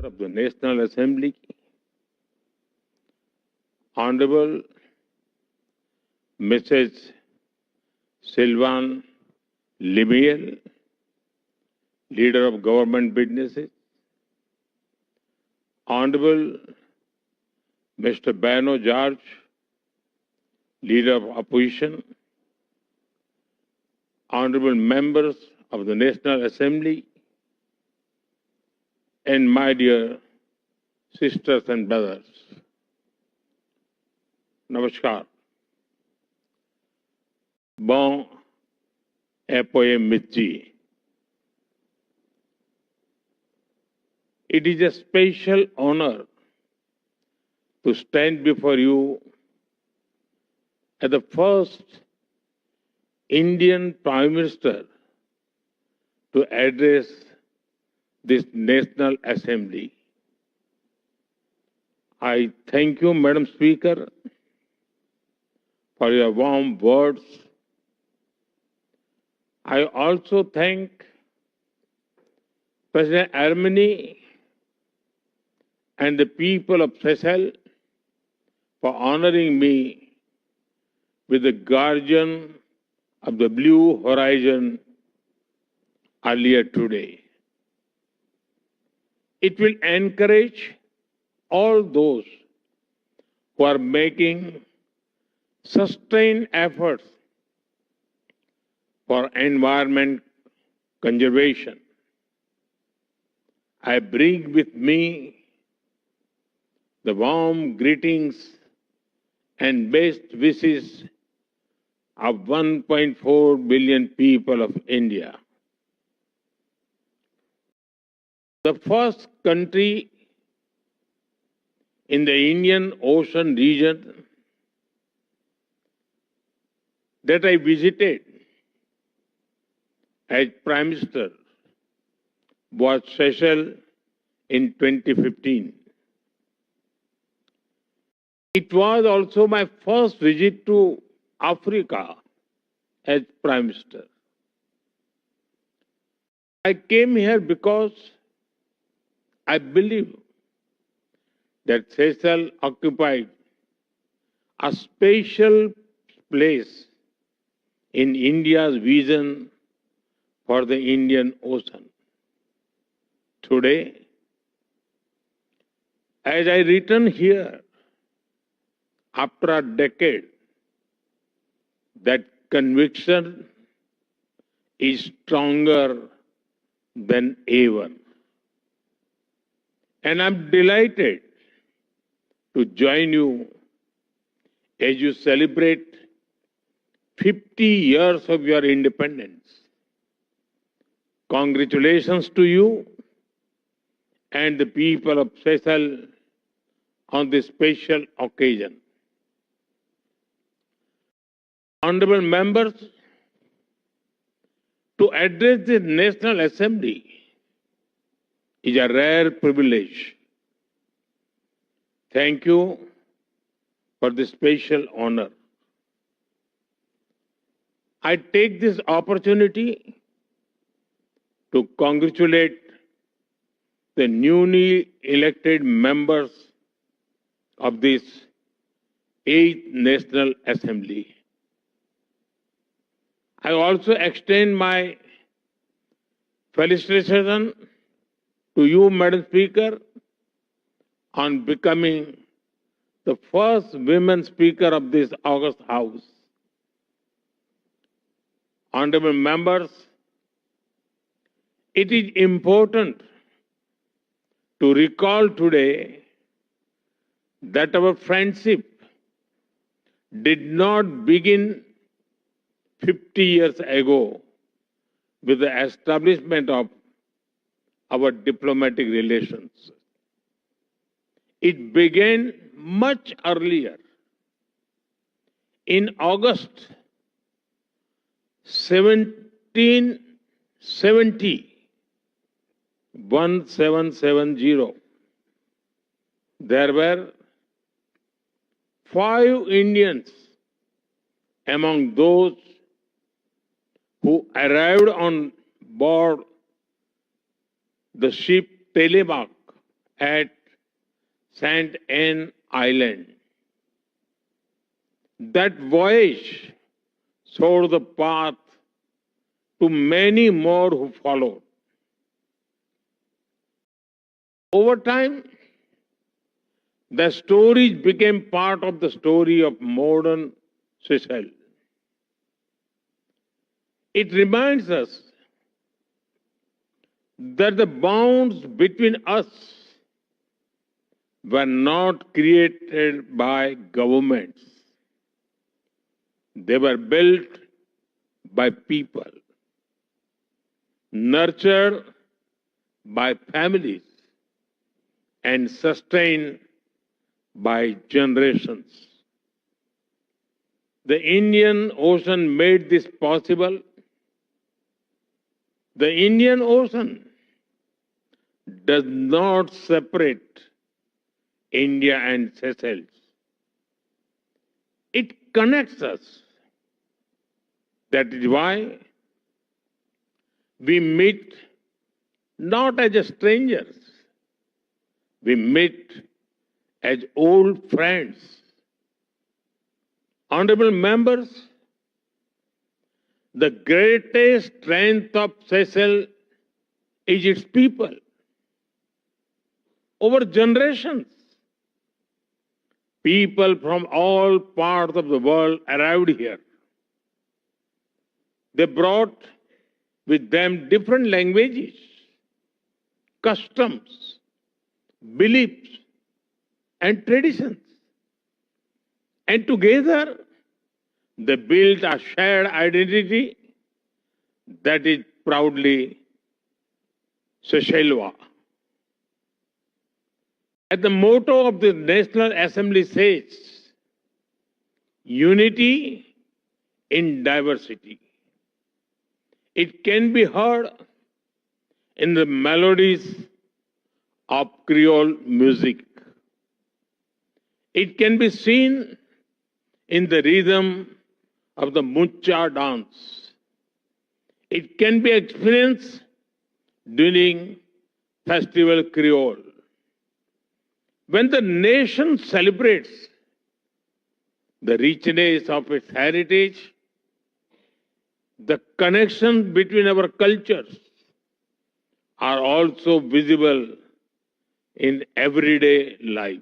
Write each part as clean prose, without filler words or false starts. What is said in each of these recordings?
of the National Assembly, Honorable Mrs. Sylvan Limiel, Leader of Government Businesses, Honorable Mr. Bano George, Leader of Opposition, Honorable Members of the National Assembly, and my dear sisters and brothers, Namaskar. Bon après-midi. It is a special honor to stand before you as the first Indian Prime Minister to address this National Assembly. I thank you, Madam Speaker, for your warm words. I also thank President Armeni and the people of Seychelles for honoring me with the Guardian of the Blue Horizon earlier today. It will encourage all those who are making sustained efforts for environment conservation. I bring with me the warm greetings and best wishes of 1.4 billion people of India. The first country in the Indian Ocean region that I visited as Prime Minister was Seychelles in 2015. It was also my first visit to Africa as Prime Minister. I came here because I believe that Seychelles occupied a special place in India's vision for the Indian Ocean. Today, as I return here after a decade, that conviction is stronger than ever. And I'm delighted to join you as you celebrate 50 years of your independence. Congratulations to you and the people of Seychelles on this special occasion. Honorable members, to address the National Assembly is a rare privilege. Thank you for this special honor. I take this opportunity to congratulate the newly elected members of this 8th National Assembly. I also extend my felicitation to you, Madam Speaker, on becoming the first women Speaker of this august House. Honorable members, it is important to recall today that our friendship did not begin 50 years ago with the establishment of our diplomatic relations. It began much earlier. In August 1770, there were 5 Indians among those who arrived on board the ship Telemark at St. Anne Island. That voyage showed the path to many more who followed. Over time, the stories became part of the story of modern Seychelles. It reminds us that the bonds between us were not created by governments. They were built by people, nurtured by families, and sustained by generations. The Indian Ocean made this possible. The Indian Ocean does not separate India and Seychelles. It connects us. That is why we meet not as strangers, we meet as old friends. Honorable members, the greatest strength of Seychelles is its people. Over generations, people from all parts of the world arrived here. They brought with them different languages, customs, beliefs, and traditions. And together, they built a shared identity that is proudly Seychellois. As the motto of the National Assembly says, unity in diversity. It can be heard in the melodies of Creole music. It can be seen in the rhythm of the Mucha dance. It can be experienced during Festival Creole. When the nation celebrates the richness of its heritage, the connections between our cultures are also visible in everyday life.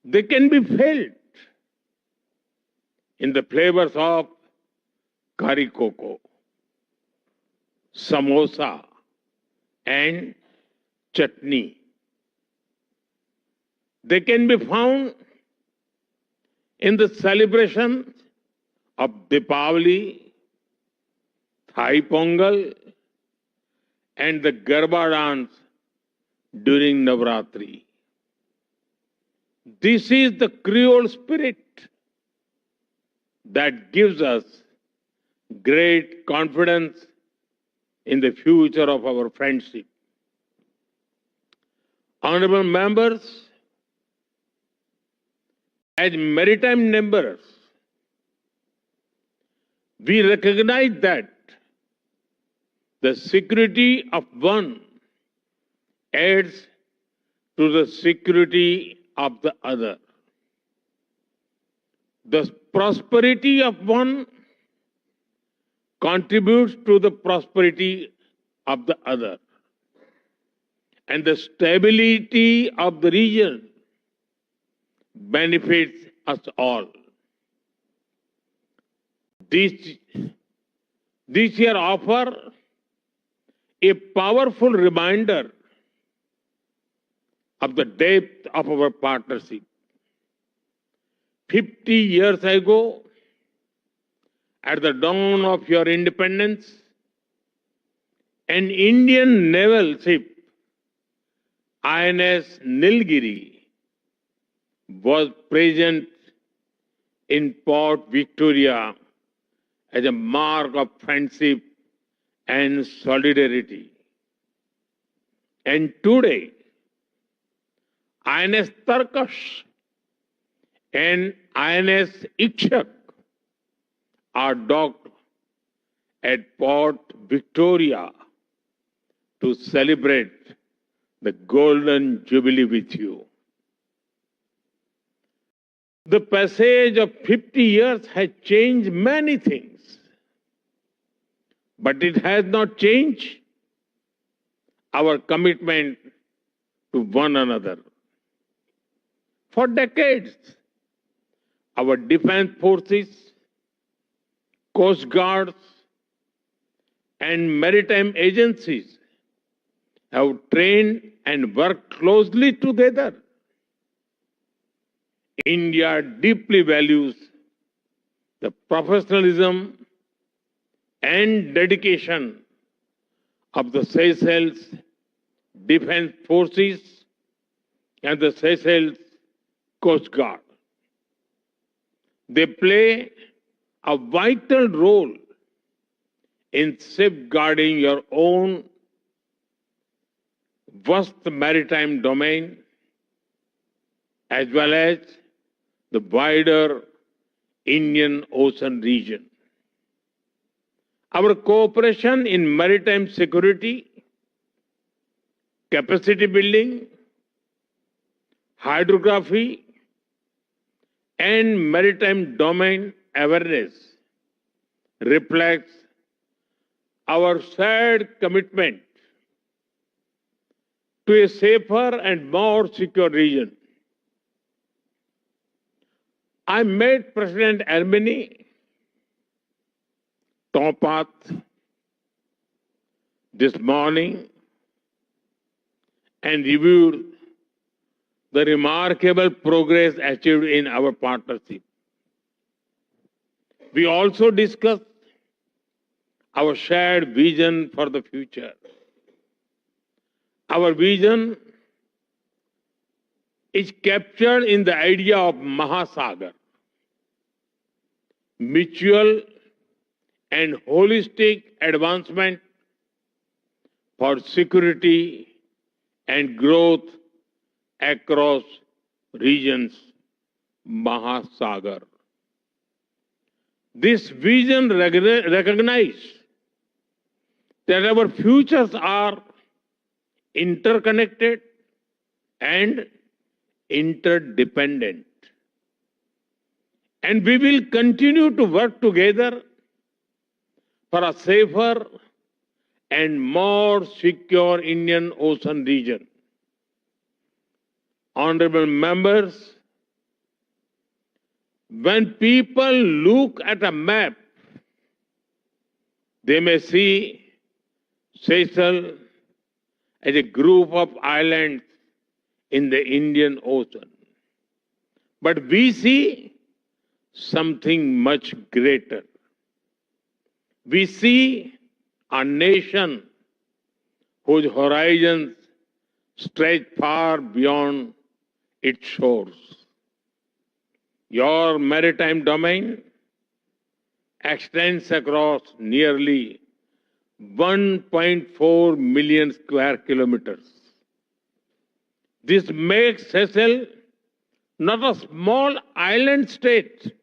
They can be felt in the flavors of curry cocoa, samosa, and chutney. They can be found in the celebration of Deepavali, Thai Pongal, and the Garba dance during Navratri. This is the Creole spirit that gives us great confidence in the future of our friendship. Honorable members, as maritime members, we recognize that the security of one adds to the security of the other. The prosperity of one contributes to the prosperity of the other. And the stability of the region benefits us all. This year offers a powerful reminder of the depth of our partnership. 50 years ago, at the dawn of your independence, an Indian naval ship, INS Nilgiri, was present in Port Victoria as a mark of friendship and solidarity. And today, INS Tarkash and INS Ikshak are docked at Port Victoria to celebrate the Golden Jubilee with you. The passage of 50 years has changed many things, but it has not changed our commitment to one another. For decades, our defense forces, coast guards, and maritime agencies have trained and worked closely together. India deeply values the professionalism and dedication of the Seychelles Defense Forces and the Seychelles Coast Guard. They play a vital role in safeguarding your own vast maritime domain as well as the wider Indian Ocean region. Our cooperation in maritime security, capacity building, hydrography, and maritime domain awareness reflects our shared commitment to a safer and more secure region. I met President Ermeni Topat this morning and reviewed the remarkable progress achieved in our partnership. We also discussed our shared vision for the future. Our vision is captured in the idea of Mahasagar, mutual and holistic advancement for security and growth across regions, Mahasagar. This vision recognizes that our futures are interconnected and interdependent. And we will continue to work together for a safer and more secure Indian Ocean region. Honorable members, when people look at a map, they may see Seychelles as a group of islands in the Indian Ocean. But we see something much greater. We see a nation whose horizons stretch far beyond its shores. Your maritime domain extends across nearly 1.4 million square kilometers. This makes Seychelles not a small island state,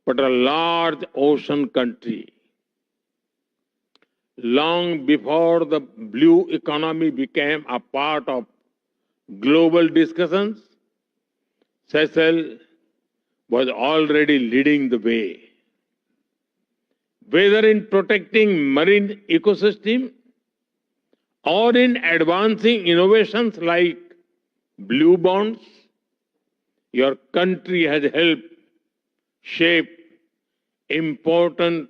but a large ocean country. Long before the blue economy became a part of global discussions, Seychelles was already leading the way. Whether in protecting marine ecosystem or in advancing innovations like blue bonds, your country has helped shape important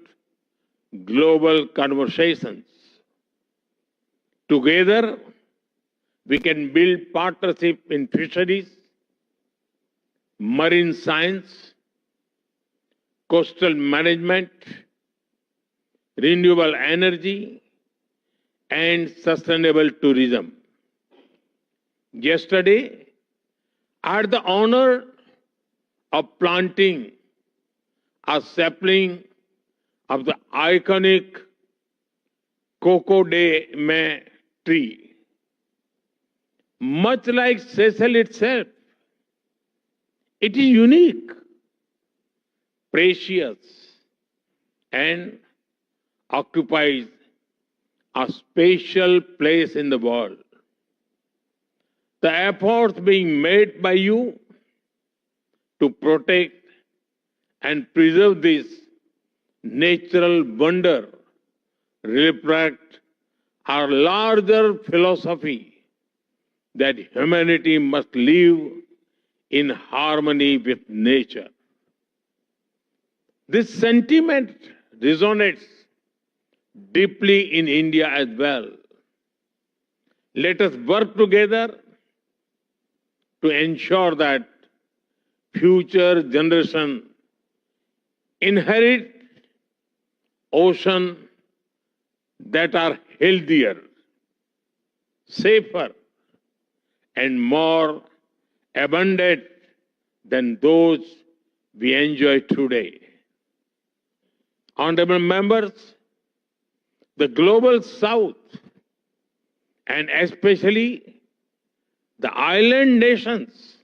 global conversations. Together, we can build partnership in fisheries, marine science, coastal management, renewable energy, and sustainable tourism. Yesterday, I had the honor of planting a sapling of the iconic Coco de Mai tree. Much like Seychelles itself, it is unique, precious, and occupies a special place in the world. the efforts being made by you to protect and preserve this natural wonder reflect our larger philosophy that humanity must live in harmony with nature. This sentiment resonates deeply in India as well. Let us work together to ensure that future generations inherit oceans that are healthier, safer, and more abundant than those we enjoy today. Honorable members, the global south, and especially the island nations,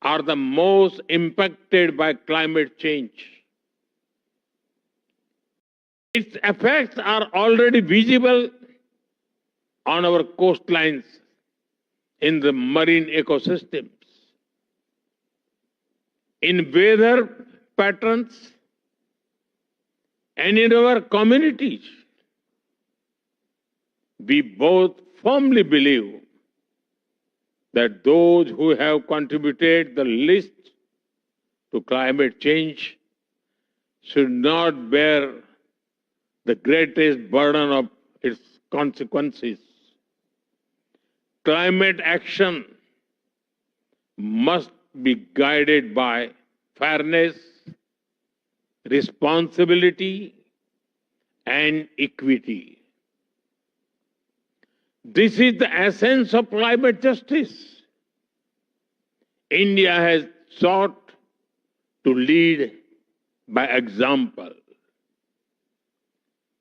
are the most impacted by climate change. Its effects are already visible on our coastlines, in the marine ecosystems, in weather patterns, and in our communities. We both firmly believe that those who have contributed the least to climate change should not bear the greatest burden of its consequences. Climate action must be guided by fairness, responsibility, and equity. This is the essence of climate justice. India has sought to lead by example.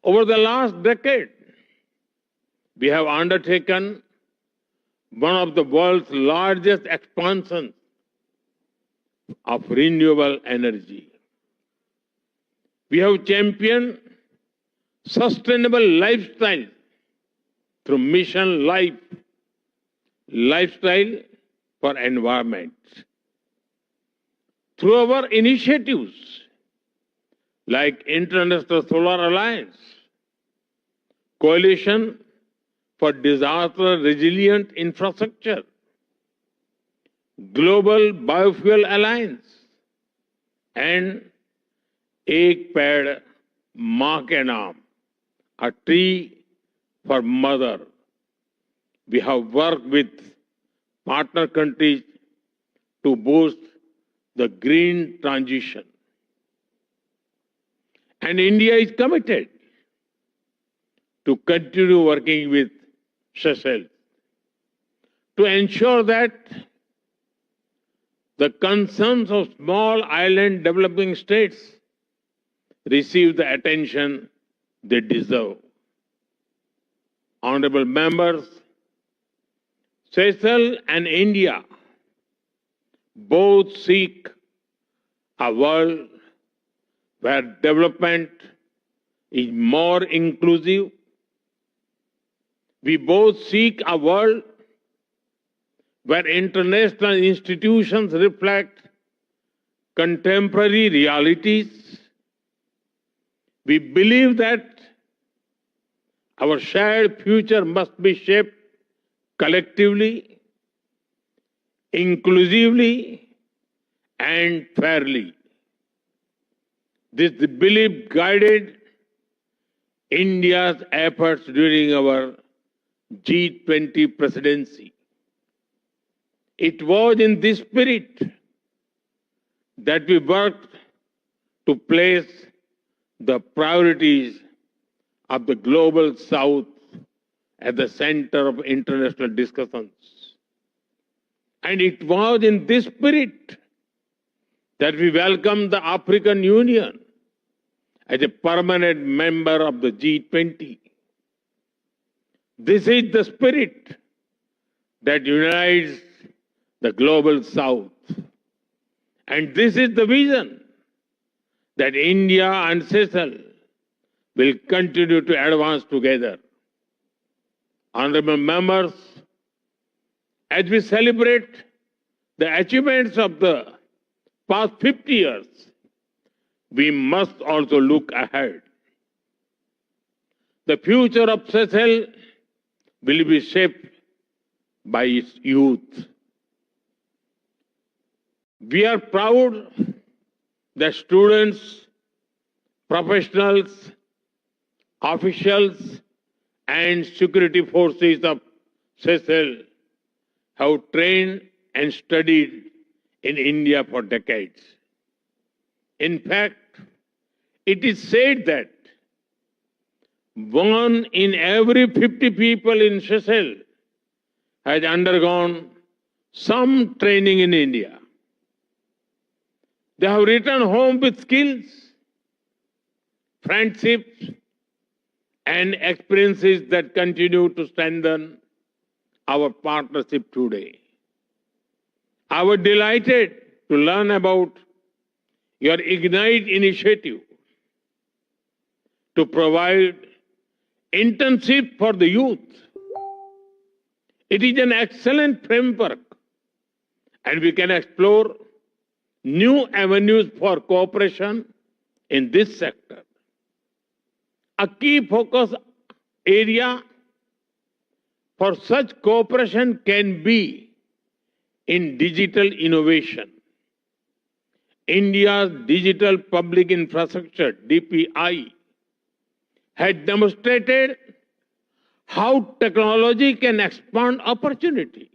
Over the last decade, we have undertaken one of the world's largest expansions of renewable energy. We have championed sustainable lifestyle through Mission Life, Lifestyle for Environment. Through our initiatives like International Solar Alliance, Coalition for Disaster Resilient Infrastructure, Global Biofuel Alliance, and Ek Ped Maa Ke Naam, a tree for mother. We have worked with partner countries to boost the green transition. And India is committed to continue working with Seychelles to ensure that the concerns of small island developing states receive the attention they deserve. Honorable members, Seychelles and India both seek a world where development is more inclusive. We both seek a world where international institutions reflect contemporary realities. We believe that our shared future must be shaped collectively, inclusively, and fairly. This belief guided India's efforts during our G20 presidency. It was in this spirit that we worked to place the priorities of the global south at the center of international discussions. And it was in this spirit that we welcomed the African Union as a permanent member of the G20. This is the spirit that unites the global south. And this is the vision that India and Seychelles will continue to advance together. Honorable members, As we celebrate the achievements of the past 50 years, we must also look ahead. The future of Seychelles will be shaped by its youth. We are proud that students, professionals, officials, and security forces of Seychelles have trained and studied in India for decades. In fact, it is said that 1 in every 50 people in Seychelles has undergone some training in India. They have returned home with skills, friendships, and experiences that continue to strengthen our partnership today. I was delighted to learn about your Ignite initiative to provide internship for the youth. It is an excellent framework, and we can explore new avenues for cooperation in this sector. A key focus area for such cooperation can be in digital innovation. India's digital public infrastructure, DPI, had demonstrated how technology can expand opportunity,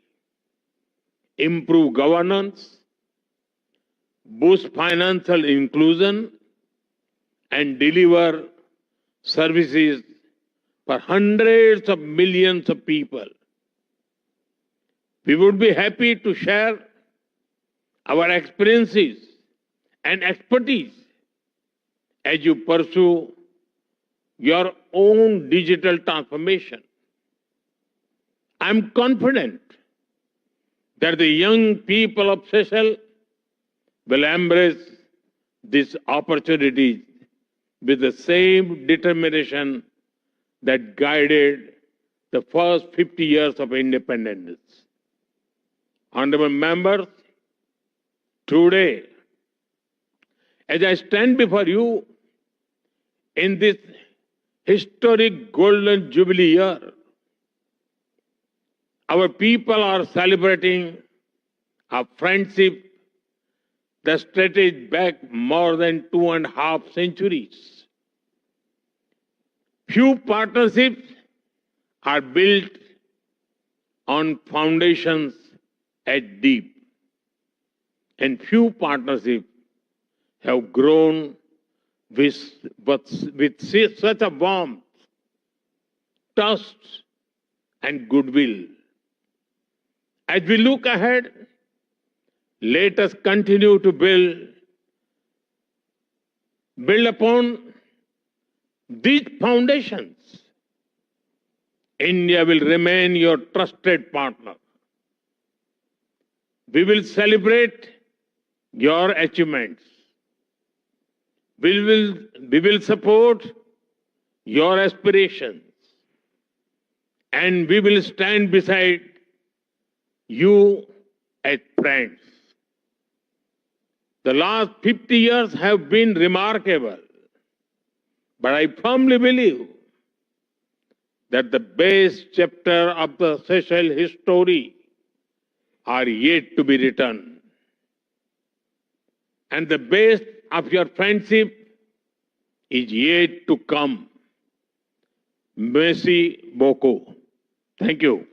improve governance, boost financial inclusion, and deliver services for hundreds of millions of people. We would be happy to share our experiences and expertise as you pursue your own digital transformation. I'm confident that the young people of Seychelles will embrace these opportunities with the same determination that guided the first 50 years of independence. Honorable members, today, as I stand before you in this historic Golden Jubilee year, our people are celebrating a friendship that stretches back more than 2.5 centuries. Few partnerships are built on foundations as deep, and few partnerships have grown with such a warmth, trust, and goodwill. As we look ahead, let us continue to build upon these foundations. India will remain your trusted partner. We will celebrate your achievements. We will support your aspirations, and we will stand beside you as friends. The last 50 years have been remarkable, but I firmly believe that the best chapter of the Seychelles history are yet to be written. And the best of your friendship is yet to come. Merci beaucoup. Thank you.